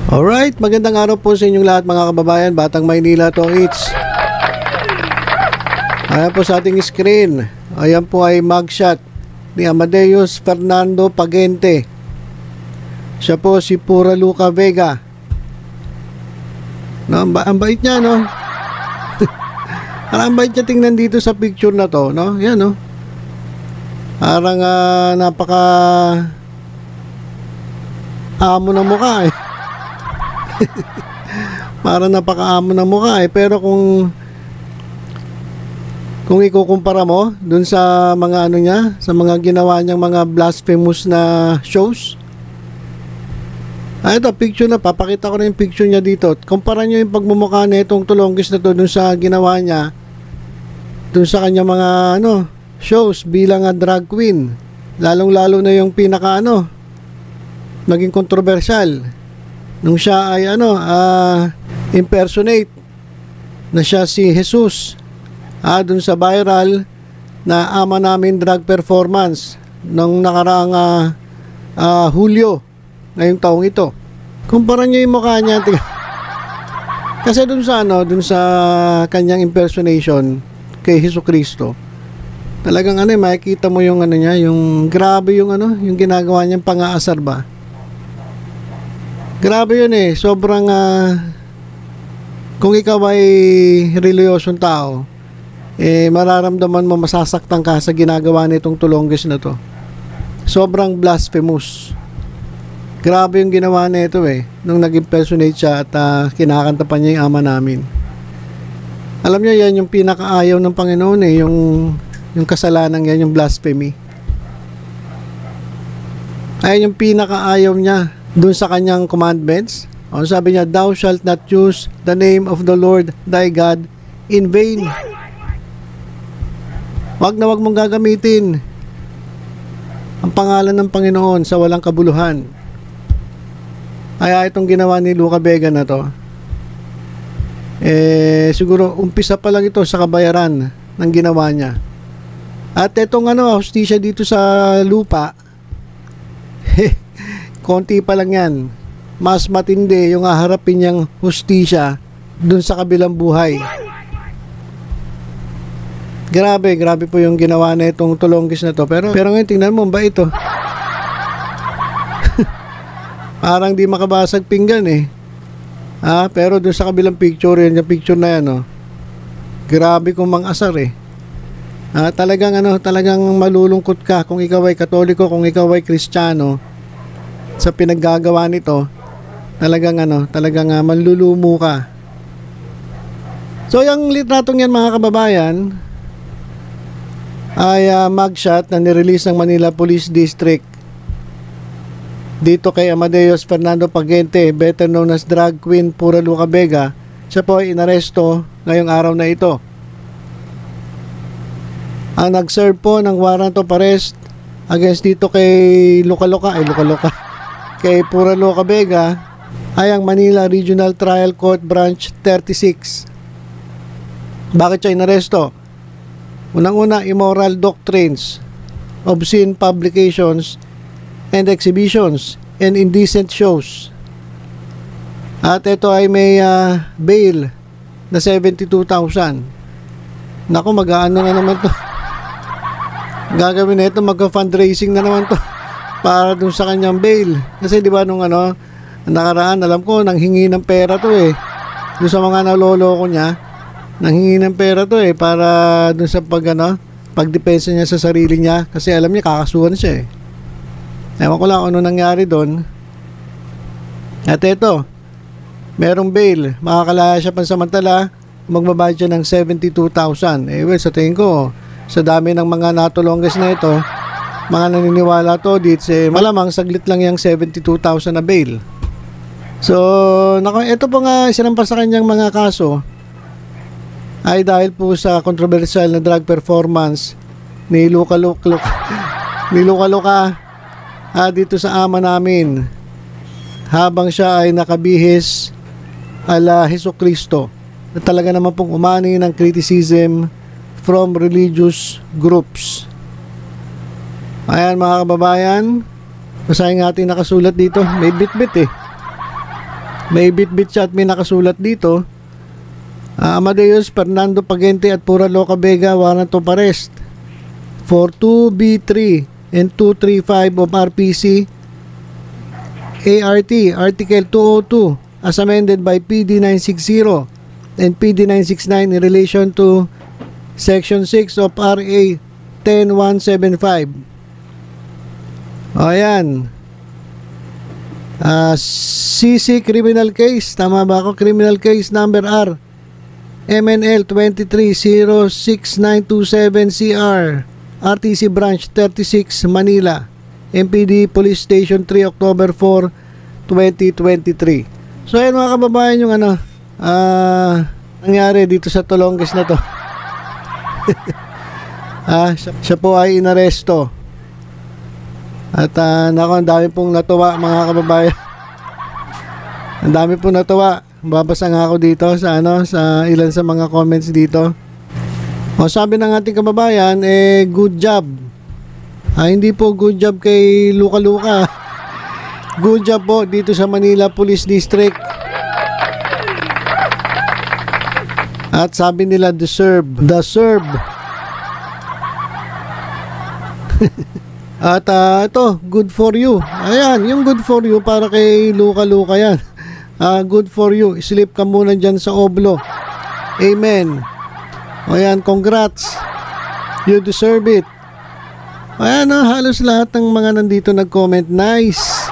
Alright, magandang araw po sa inyong lahat mga kababayan. Batang Maynila to eats. Ayan po sa ating screen. Ayan po ay mugshot ni Amadeus Fernando Pagente. Siya po si Pura Luca Vega. No, ang bait niya, no? Ang bait niya tingnan dito sa picture na to, no? Yan, no? Parang napaka amo ng mukha, eh. Parang napakaamo ng mukha, eh. Pero kung ikukumpara mo dun sa mga ano niya, sa mga ginawa niyang mga blasphemous na shows. Ito, picture na, papakita ko na yung picture niya dito. Kumpara niyo yung pagmumukha na itong Tulonggis na to dun sa ginawa niya dun sa kanya mga shows bilang drag queen. Lalong-lalo na yung pinaka naging kontrobersyal nung siya ay impersonate na siya si Jesus dun sa viral na Ama Namin drag performance nung nakaraang Hulyo ngayong taong ito. Kumpara niyo yung mukha niya. Kasi dun sa kanyang impersonation kay Jesucristo, talagang makikita mo yung niya, yung grabe yung yung ginagawa niyang pang-aasar ba. Grabe yun, eh. Sobrang kung ikaw ay reliyosong tao, mararamdaman mo, masasaktan ka sa ginagawa nitong Tulonggis na to. Sobrang blasphemous. Grabe yung ginawa nito, eh, nung nag-impersonate siya at kinakanta pa niya yung Ama Namin. Alam niyo, yan yung pinakaayaw ng Panginoon, eh, yung kasalanan yan, yung blasphemy. Ayan yung pinakaayaw niya doon sa kanyang commandments. Sabi niya, thou shalt not use the name of the Lord thy God in vain. Wag na wag mong gagamitin ang pangalan ng Panginoon sa walang kabuluhan. Kaya itong ginawa ni Luca Vega na to, siguro umpisa pa lang ito sa kabayaran ng ginawa niya. At itong hustisya dito sa lupa, konti pa lang yan. Mas matindi yung haharapin niyang hustisya dun sa kabilang buhay. Grabe po yung ginawa na itong Tulonggis na to. Pero ngayon tingnan mo, ba ito? Parang di makabasag pinggan, eh. Pero dun sa kabilang picture, yung picture na yan, grabe kung mang-asar, eh. Talagang malulungkot ka kung ikaw ay Katoliko, kung ikaw ay Kristiyano, sa pinaggagawa nito. Talagang manlulumo ka. So yung litratong yan mga kababayan ay mugshot na nirelease ng Manila Police District dito kay Amadeus Fernando Pagente, better known as drag queen Pura Luca Vega. Siya po ay inaresto ngayong araw na ito. Ang nag-serve po ng warrant of arrest against dito kay kay Pura Luca Vega ay ang Manila Regional Trial Court Branch 36. Bakit siya inaresto? Unang-una, immoral doctrines, obscene publications and exhibitions, and indecent shows. At ito ay may bail na 72,000. Naku, mag-aano na naman to. Gagawin na ito, mag-fundraising na naman to para dun sa kanyang bail. Kasi di ba nung nakaraan, alam ko, nanghingi ng pera to, eh. Dun sa mga naloloko niya, nanghingi ng pera to, eh, para dun sa pagdepensa niya sa sarili niya. Kasi alam niya, kakasuhan siya, eh. Ewan ko lang ano nangyari doon. At ito, merong bail. Makakalaya siya pansamantala, magbabayad siya ng 72,000. Sa tingin ko, sa dami ng mga natulongges na ito, mga naniniwala to dito, malamang saglit lang yung 72,000 na bail. So, ito po nga sinampas sa kanyang mga kaso ay dahil po sa controversial na drag performance ni Luca dito sa Ama Namin habang siya ay nakabihis ala Jesucristo, na talaga naman pong umani ng criticism from religious groups. Ayan mga kababayan, basahin natin nakasulat dito. May bit-bit, eh. May bit-bit siya at may nakasulat dito. Amadeus Fernando Pagente at Pura Loca Vega warrant of arrest for 2B3 and 235 of RPC ART Article 202 as amended by PD 960 and PD 969 in relation to Section 6 of RA 10175. Ayan. CC criminal case. Tama ba ako? Criminal case number R MNL 23-06927 CR RTC Branch 36 Manila MPD Police Station 3 October 4, 2023. So ayan mga kababayan yung nangyari dito sa Tolonges na to. Siya po ay inaresto. At nako, ang dami pong natuwa mga kababayan. Ang dami pong natuwa. Babasa nga ako dito sa sa ilan sa mga comments dito. O sabi ng ating kababayan, good job. Hindi po good job kay Luka Luka. Good job po dito sa Manila Police District. At sabi nila deserve. At ito, good for you. Ayan, yung good for you para kay Luka Luka yan. Good for you. Sleep ka muna dyan sa oblo. Amen. Ayan, congrats. You deserve it. Ayan, halos lahat ng mga nandito nag-comment. Nice.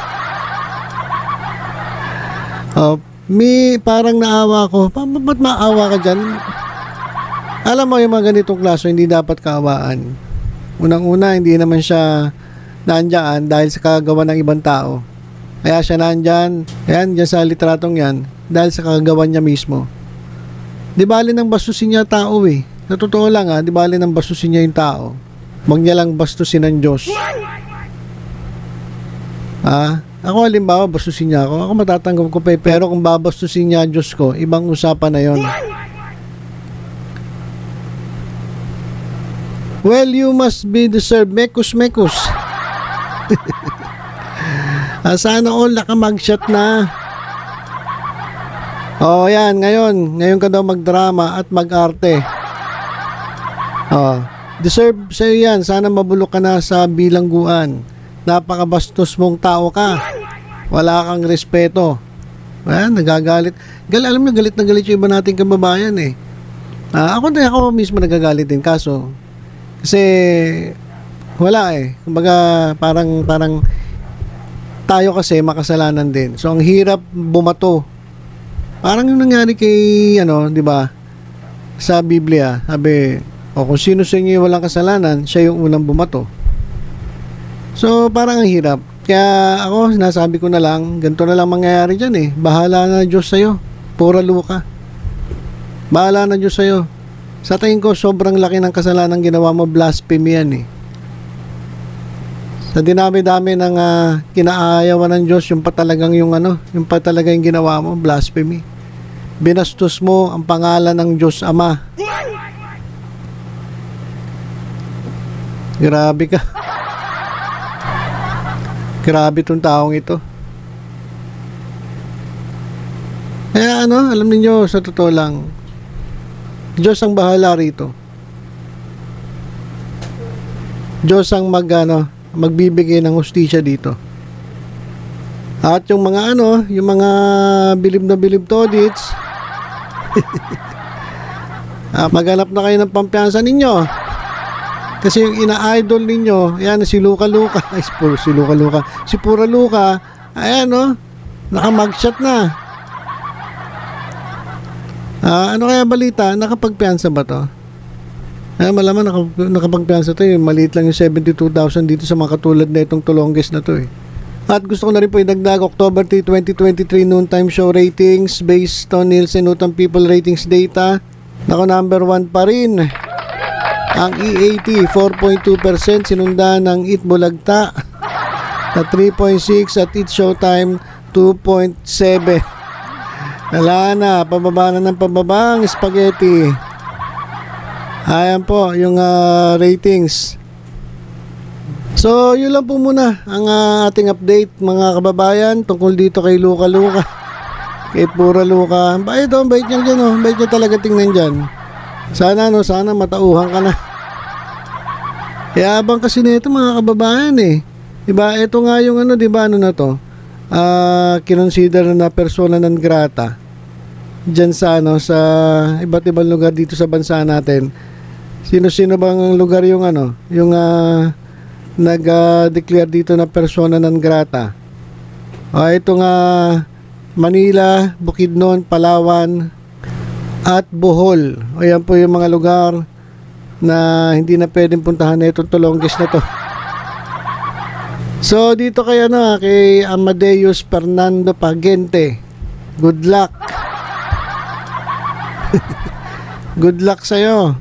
Parang naawa ko. Ba't maawa ka dyan? Alam mo yung mga ganitong klaso, hindi dapat kaawaan. Unang-una, hindi naman siya nandyan dahil sa kagawa ng ibang tao. Kaya siya nandyan, ayan, dyan sa litratong yan, dahil sa kagawa niya mismo. Di bali nang bastusin niya tao eh. Sa totoo lang di bali nang bastusin niya yung tao. Huwag niya lang bastusin ng Diyos. Ako halimbawa, bastusin niya ako. Ako matatanggap ko pa pero kung babastusin niya Diyos ko, ibang usapan na yon. Well, you must be deserved. Mekus. Sana all nakamagshot na. Yan, ngayon ka daw magdrama at mag-arte. Deserve sa'yo yan. Sana mabulok ka na sa bilangguan. Napakabastos mong tao ka. Wala kang respeto. Ayan, nagagalit. Alam mo, galit na galit yung iba nating kababayan eh. Ako mismo nagagalit din. Kasi wala eh. Kumbaga parang tayo kasi makasalanan din. So ang hirap bumato. Parang yung nangyari kay di ba? Sa Biblia, sabi, kung sino sa inyo walang kasalanan, siya yung unang bumato. So parang ang hirap. Kaya ako sinasabi ko na lang, ganito na lang mangyayari diyan eh. Bahala na Diyos sa'yo. Pura Luka. Bahala na Diyos sa'yo. Sa tingin ko, sobrang laki ng kasalanan ginawa mo, blasphemy yan eh. Sa dinami-dami ng kinaayawan ng Diyos, yung pa talagang yung ginawa mo, blasphemy. Binastos mo ang pangalan ng Diyos Ama. Grabe ka. Grabe tong taong ito. Kaya alam niyo sa totoo lang, Diyos ang bahala rito. Diyos ang magbibigay ng hustisya dito. At yung mga yung mga bilib na bilib todits, maghanap na kayo ng pampiyansa ninyo. Kasi yung ina-idol ninyo, ayan, si Luka Luka, si Pura Luka, ayan nakamagshot na. Ano kaya balita? Nakapagpiyansa ba to? Malaman nakapagpiyansa to. Maliit lang yung 72,000 dito sa mga katulad na itong Tolonges na to eh. At gusto ko na rin po idagdag, October 3, 2023 noontime show ratings based on Nielsen Nutan People Ratings data. Number 1 pa rin ang E80, 4.2%, sinundan ng Eat Bulagta na 3.6 at Eat Showtime 2.7. Wala na, pababa na ng pababa ang spaghetti. Ayan po yung ratings. So yun lang po muna ang ating update mga kababayan tungkol dito kay Luka Luka. Kay Pura Luka. Bait oh, bait niya dyan oh. Bait niya talaga tingnan dyan. Sana no, sana matauhan ka na. Yabang kasi nito mga kababayan eh. Diba, ito nga yung ano, diba, ano na to? Kinonsider na persona non grata. Diyan sa ano, sa iba't ibang lugar dito sa bansa natin. Sino-sino bang lugar yung ano, yung nag-declare dito na persona non grata? Ito nga Manila, Bukidnon, Palawan at Bohol. Ayan po yung mga lugar na hindi na pwedeng puntahan na itong Tolonges na to. So dito kay ano, kay Amadeus Fernando Pagente. Good luck. Good luck sa'yo.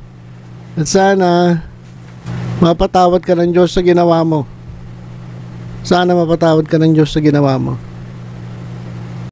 At sana mapatawad ka ng Diyos sa ginawa mo. Sana mapatawad ka ng Diyos sa ginawa mo.